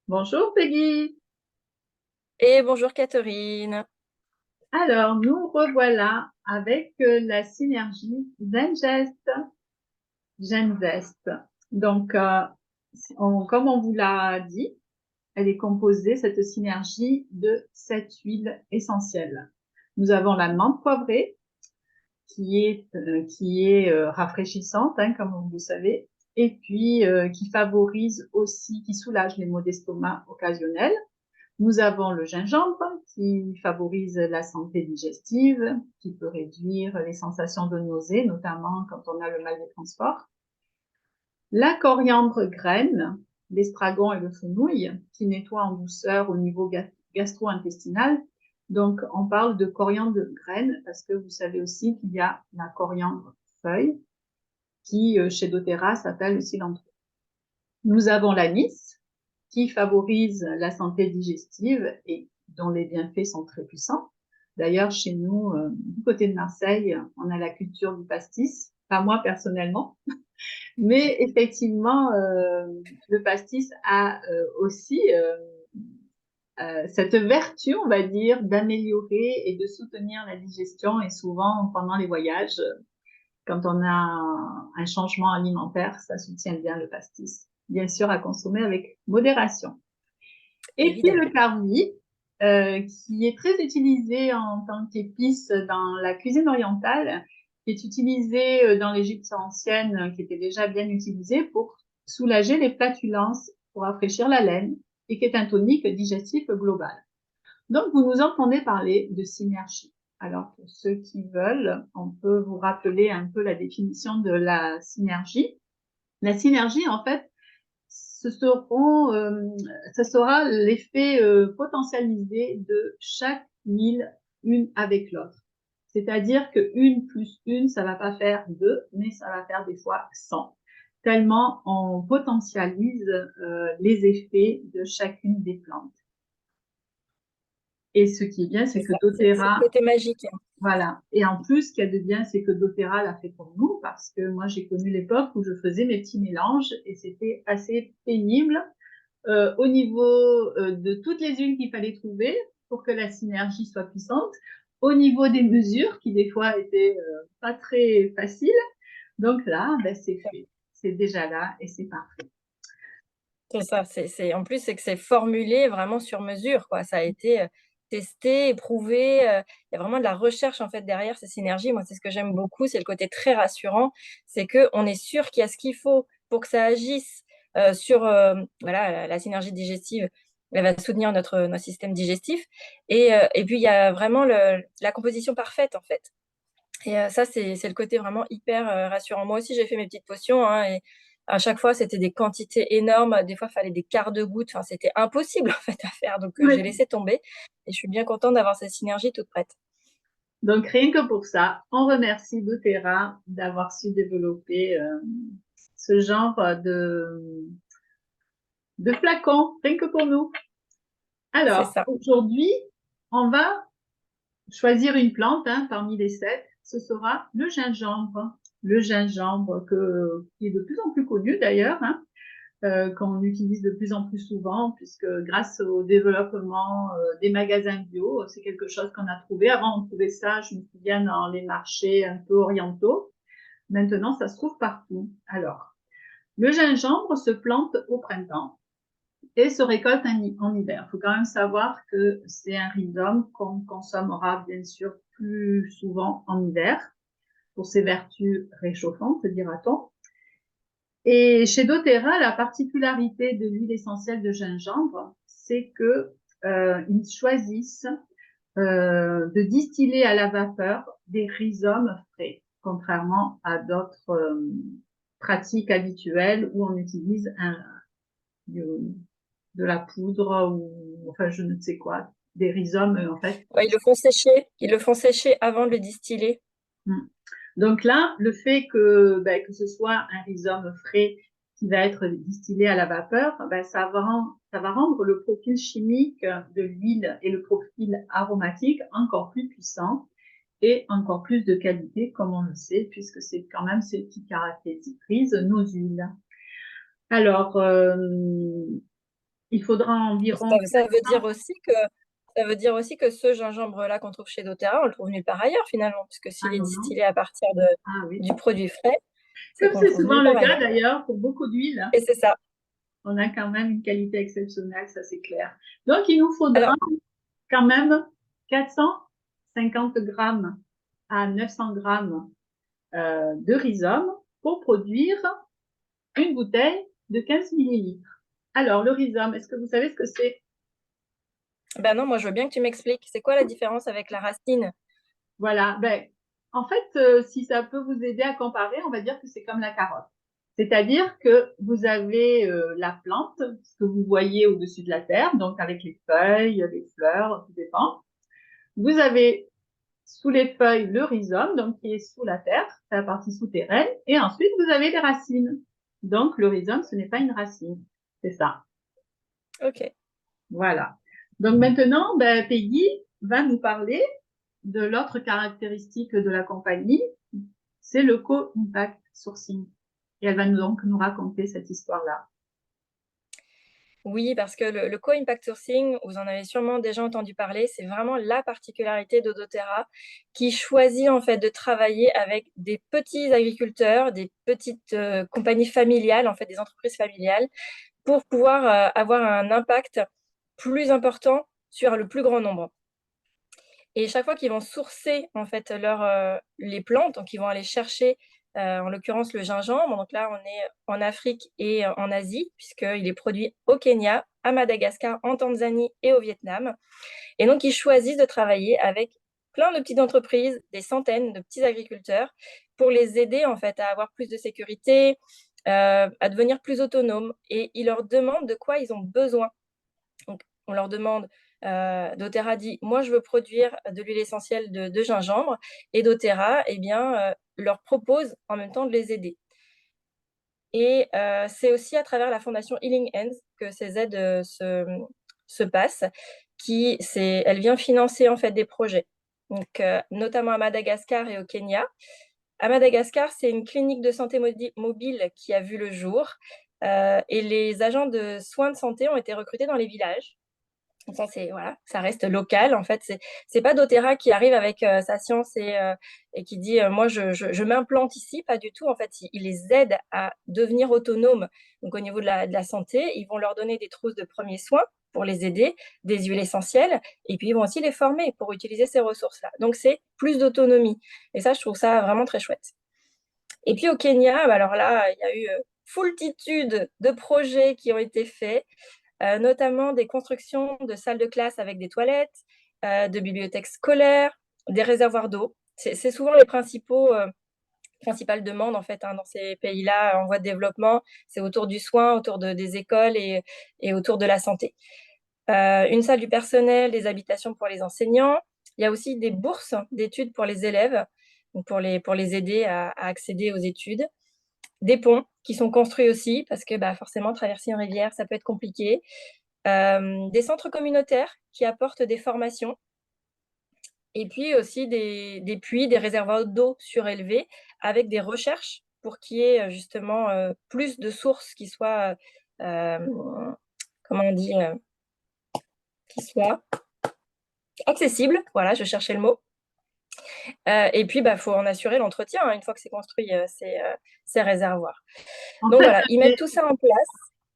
Bonjour Peggy. Et bonjour Catherine. Alors, nous revoilà avec la synergie Zengest. Genzest. Donc, comme on vous l'a dit, elle est composée, cette synergie, de 7 huiles essentielles. Nous avons la menthe poivrée, qui est rafraîchissante, hein, comme vous le savez, et puis qui favorise aussi, qui soulage les maux d'estomac occasionnels. Nous avons le gingembre qui favorise la santé digestive, qui peut réduire les sensations de nausée, notamment quand on a le mal des transports. La coriandre graine, l'estragon et le fenouil, qui nettoient en douceur au niveau gastro-intestinal. Donc, on parle de coriandre graine parce que vous savez aussi qu'il y a la coriandre feuille qui, chez doTERRA, s'appelle le cilantro. Nous avons l'anis qui favorise la santé digestive et dont les bienfaits sont très puissants. D'ailleurs, chez nous, du côté de Marseille, on a la culture du pastis. Pas moi personnellement, mais effectivement, le pastis a aussi cette vertu, on va dire, d'améliorer et de soutenir la digestion. Et souvent, pendant les voyages, quand on a un changement alimentaire, ça soutient bien le pastis. Bien sûr, à consommer avec modération. Et puis Évidemment. le carvi, qui est très utilisé en tant qu'épice dans la cuisine orientale, qui est utilisé dans l'Égypte ancienne, qui était déjà bien utilisé pour soulager les flatulences, pour rafraîchir la laine, et qui est un tonique digestif global. Donc, vous nous entendez parler de synergie. Alors, pour ceux qui veulent, on peut vous rappeler un peu la définition de la synergie. La synergie, en fait, ce sera l'effet potentialisé de chaque huile, une avec l'autre. C'est-à-dire que une plus une, ça va pas faire deux, mais ça va faire des fois 100. Tellement on potentialise les effets de chacune des plantes. Et ce qui est bien, C'est c'est que ça, c'est le doTERRA, côté magique. voilà. Et en plus, ce qu'il y a de bien, c'est que doTERRA l'a fait pour nous, parce que moi, j'ai connu l'époque où je faisais mes petits mélanges et c'était assez pénible au niveau de toutes les huiles qu'il fallait trouver pour que la synergie soit puissante, au niveau des mesures qui des fois étaient pas très faciles. Donc là, ben, c'est fait, c'est déjà là et c'est parfait. C'est ça, en plus, c'est que c'est formulé vraiment sur mesure, quoi. Ça a été, testé, éprouvé, il y a vraiment de la recherche, en fait, derrière ces synergies. Moi, c'est ce que j'aime beaucoup, c'est le côté très rassurant. C'est qu'on est sûr qu'il y a ce qu'il faut pour que ça agisse, sur, voilà, la synergie digestive, elle va soutenir notre système digestif et puis il y a vraiment la composition parfaite, en fait. Et ça, c'est le côté vraiment hyper, rassurant. Moi aussi, j'ai fait mes petites potions, hein, et à chaque fois, c'était des quantités énormes. Des fois, il fallait des quarts de gouttes. Enfin, c'était impossible, en fait, à faire. Donc, j'ai Ouais. laissé tomber et je suis bien contente d'avoir cette synergie toute prête. Donc rien que pour ça, on remercie doTERRA d'avoir su développer ce genre de flacons, rien que pour nous. C'est Alors ça. aujourd'hui, on va choisir une plante hein, parmi les 7. Ce sera le gingembre. Le gingembre qui est de plus en plus connu d'ailleurs, hein, qu'on utilise de plus en plus souvent, puisque grâce au développement des magasins bio, c'est quelque chose qu'on a trouvé. Avant, on trouvait ça, je me souviens, dans les marchés un peu orientaux. Maintenant, ça se trouve partout. Alors, le gingembre se plante au printemps et se récolte en hiver. Il faut quand même savoir que c'est un rhizome qu'on consommera bien sûr plus souvent en hiver pour ses vertus réchauffantes, dira-t-on. Et chez doTERRA, la particularité de l'huile essentielle de gingembre, c'est que ils choisissent de distiller à la vapeur des rhizomes frais, contrairement à d'autres pratiques habituelles où on utilise de la poudre ou enfin je ne sais quoi, des rhizomes en fait. Ouais, ils le font sécher avant de le distiller. Mm. Donc là, le fait que, ben, que ce soit un rhizome frais qui va être distillé à la vapeur, ben, ça va rendre le profil chimique de l'huile et le profil aromatique encore plus puissant. et encore plus de qualité, comme on le sait, puisque c'est quand même ce qui caractérise nos huiles. Alors, il faudra environ... Ça veut dire aussi que ce gingembre-là qu'on trouve chez doTERRA, on le trouve nulle part ailleurs finalement, puisque Ah s'il est non, non. distillé à partir Ah oui. du produit frais, c'est Comme qu'on le c'est trouve souvent nulle le part cas ailleurs. d'ailleurs pour beaucoup d'huiles, Et c'est ça. on a quand même une qualité exceptionnelle, ça c'est clair. Donc, il nous faudra Alors, quand même 450 grammes à 900 grammes de rhizome pour produire une bouteille de 15 millilitres. Alors, le rhizome, est-ce que vous savez ce que c'est? ben non, moi je veux bien que tu m'expliques. C'est quoi la différence avec la racine? Voilà, ben, en fait, si ça peut vous aider à comparer, on va dire que c'est comme la carotte. C'est-à-dire que vous avez la plante, ce que vous voyez au-dessus de la terre, donc avec les feuilles, les fleurs, tout dépend. Vous avez sous les feuilles le rhizome, donc qui est sous la terre, c'est la partie souterraine, et ensuite vous avez les racines. Donc le rhizome, ce n'est pas une racine, c'est ça. Ok. Voilà. Donc maintenant, ben, Peggy va nous parler de l'autre caractéristique de la compagnie, c'est le co-impact sourcing. Et elle va donc nous raconter cette histoire-là. Oui, parce que le co-impact sourcing, vous en avez sûrement déjà entendu parler, c'est vraiment la particularité de doTERRA qui choisit en fait de travailler avec des petits agriculteurs, des petites compagnies familiales, en fait des entreprises familiales, pour pouvoir avoir un impact plus important sur le plus grand nombre. Et chaque fois qu'ils vont sourcer en fait les plantes, donc ils vont aller chercher en l'occurrence le gingembre. Donc là, on est en Afrique et en Asie, puisqu'il est produit au Kenya, à Madagascar, en Tanzanie et au Vietnam. Et donc, ils choisissent de travailler avec plein de petites entreprises, des centaines de petits agriculteurs, pour les aider en fait à avoir plus de sécurité, à devenir plus autonomes. Et ils leur demandent de quoi ils ont besoin. Donc, on leur demande, doTERRA dit: «Moi, je veux produire de l'huile essentielle de gingembre» et doTERRA, eh bien, leur propose en même temps de les aider. Et c'est aussi à travers la fondation Healing Hands que ces aides, se passent, elle vient financer, en fait, des projets. Donc notamment à Madagascar et au Kenya. À Madagascar, c'est une clinique de santé mobile qui a vu le jour, et les agents de soins de santé ont été recrutés dans les villages. Ça, c'est voilà, ça reste local. En fait, c'est pas doTERRA qui arrive avec sa science et qui dit moi je m'implante ici, pas du tout. En fait, il les aide à devenir autonomes. Donc au niveau de la santé, ils vont leur donner des trousses de premiers soins pour les aider, des huiles essentielles, et puis ils vont aussi les former pour utiliser ces ressources-là. Donc c'est plus d'autonomie. Et ça, je trouve ça vraiment très chouette. Et puis au Kenya, bah, alors là, il y a eu foultitude de projets qui ont été faits, notamment des constructions de salles de classe avec des toilettes, de bibliothèques scolaires, des réservoirs d'eau. C'est souvent les principales demandes en fait dans ces pays-là en voie de développement. C'est autour du soin, autour des écoles et autour de la santé. Une salle du personnel, des habitations pour les enseignants. Il y a aussi des bourses d'études pour les élèves, donc pour les aider à accéder aux études. Des ponts qui sont construits aussi, parce que bah, forcément, traverser une rivière, ça peut être compliqué. Des centres communautaires qui apportent des formations. Et puis aussi des puits, des réservoirs d'eau surélevés avec des recherches pour qu'il y ait justement plus de sources qui soient, comment on dit, qui soient accessibles. Voilà, je cherchais le mot. Et puis, bah, faut en assurer l'entretien une fois que c'est construit, ces réservoirs. En Donc fait, voilà, ils mettent tout ça en place.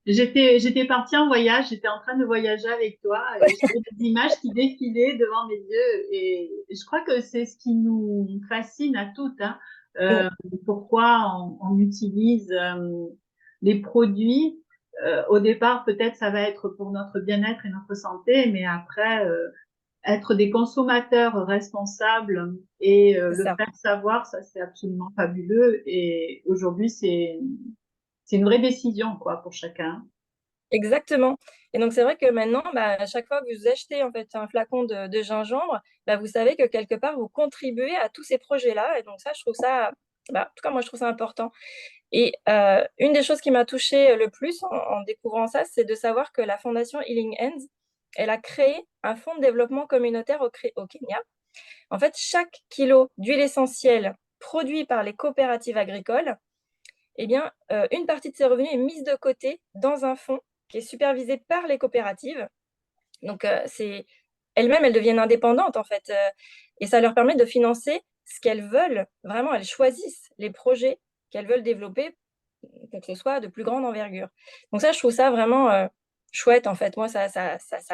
j'étais partie en voyage, j'étais en train de voyager avec toi et j'avais des images qui défilaient devant mes yeux et je crois que c'est ce qui nous fascine à toutes, hein. Euh, Pourquoi on utilise les produits. Au départ, peut-être ça va être pour notre bien-être et notre santé, mais après, être des consommateurs responsables et C'est le ça. faire savoir, ça c'est absolument fabuleux. Et aujourd'hui, c'est une vraie décision quoi pour chacun. Exactement. Et donc, c'est vrai que maintenant, bah, à chaque fois que vous achetez en fait un flacon de gingembre, bah, vous savez que quelque part, vous contribuez à tous ces projets-là. Et donc, ça, je trouve ça, bah, en tout cas, moi, je trouve ça important. Et une des choses qui m'a touchée le plus en découvrant ça, c'est de savoir que la fondation Healing Hands, elle a créé un fonds de développement communautaire au Kenya. En fait, chaque kilo d'huile essentielle produit par les coopératives agricoles, eh bien, une partie de ces revenus est mise de côté dans un fonds qui est supervisé par les coopératives. Donc, c'est elles-mêmes, elles deviennent indépendantes, en fait, et ça leur permet de financer ce qu'elles veulent. Vraiment, elles choisissent les projets qu'elles veulent développer, pour que ce soit de plus grande envergure. Donc ça, je trouve ça vraiment, chouette, en fait. Moi, ça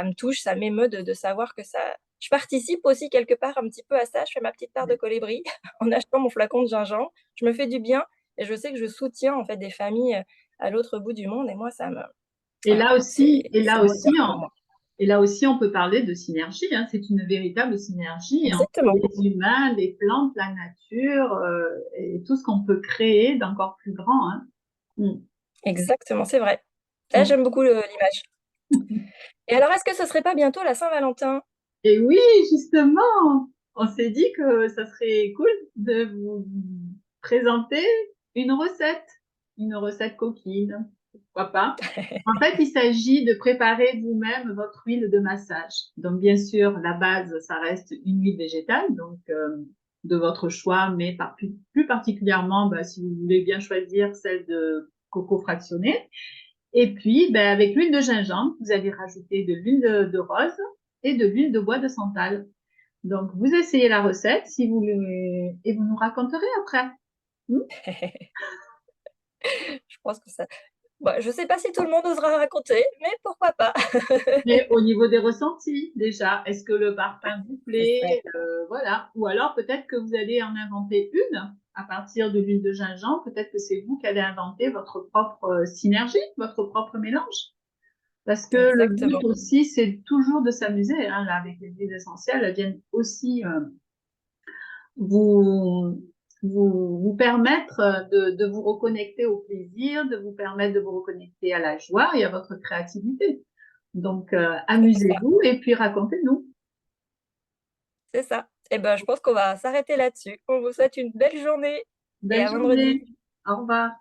me touche, ça m'émeut de savoir que ça je participe aussi quelque part un petit peu à ça. Je fais ma petite part de colibri en achetant mon flacon de gingembre. Je me fais du bien et je sais que je soutiens, en fait, des familles, à l'autre bout du monde et moi, ça me Et voilà, là aussi, et c'est là moteur aussi, pour moi. et là aussi, on peut parler de synergie, hein. C'est une véritable synergie entre Exactement, les humains, les plantes, la nature, et tout ce qu'on peut créer d'encore plus grand, hein. Mm. exactement, c'est vrai. Là, Mm. j'aime beaucoup le l'image. Et alors, est-ce que ce serait pas bientôt la Saint-Valentin? Et oui, justement, on s'est dit que ça serait cool de vous présenter une recette coquine, pourquoi pas. En fait, il s'agit de préparer vous-même votre huile de massage. Donc, bien sûr, la base, ça reste une huile végétale, donc de votre choix, mais plus particulièrement, bah, si vous voulez bien choisir celle de coco fractionné. Et puis, ben, avec l'huile de gingembre, vous allez rajouter de l'huile de rose et de l'huile de bois de santal. Donc, vous essayez la recette si vous et vous nous raconterez après. Hmm. Je pense que ça bah, je sais pas si tout le monde osera raconter, mais pourquoi pas? Mais au niveau des ressentis, déjà, est-ce que le parfum vous C'est plaît? ça, Voilà. Ou alors peut-être que vous allez en inventer une à partir de l'huile de gingembre. Peut-être que c'est vous qui allez inventer votre propre synergie, votre propre mélange. Parce que le but exactement. aussi, c'est toujours de s'amuser, hein, là, avec les huiles essentielles. Elles viennent aussi vous, vous permettre de vous reconnecter au plaisir, de vous permettre de vous reconnecter à la joie et à votre créativité. Donc, C'est ça, amusez-vous et puis racontez-nous. c'est ça. Et ben, je pense qu'on va s'arrêter là-dessus. On vous souhaite une belle journée et Belle à vendredi. journée. Au revoir.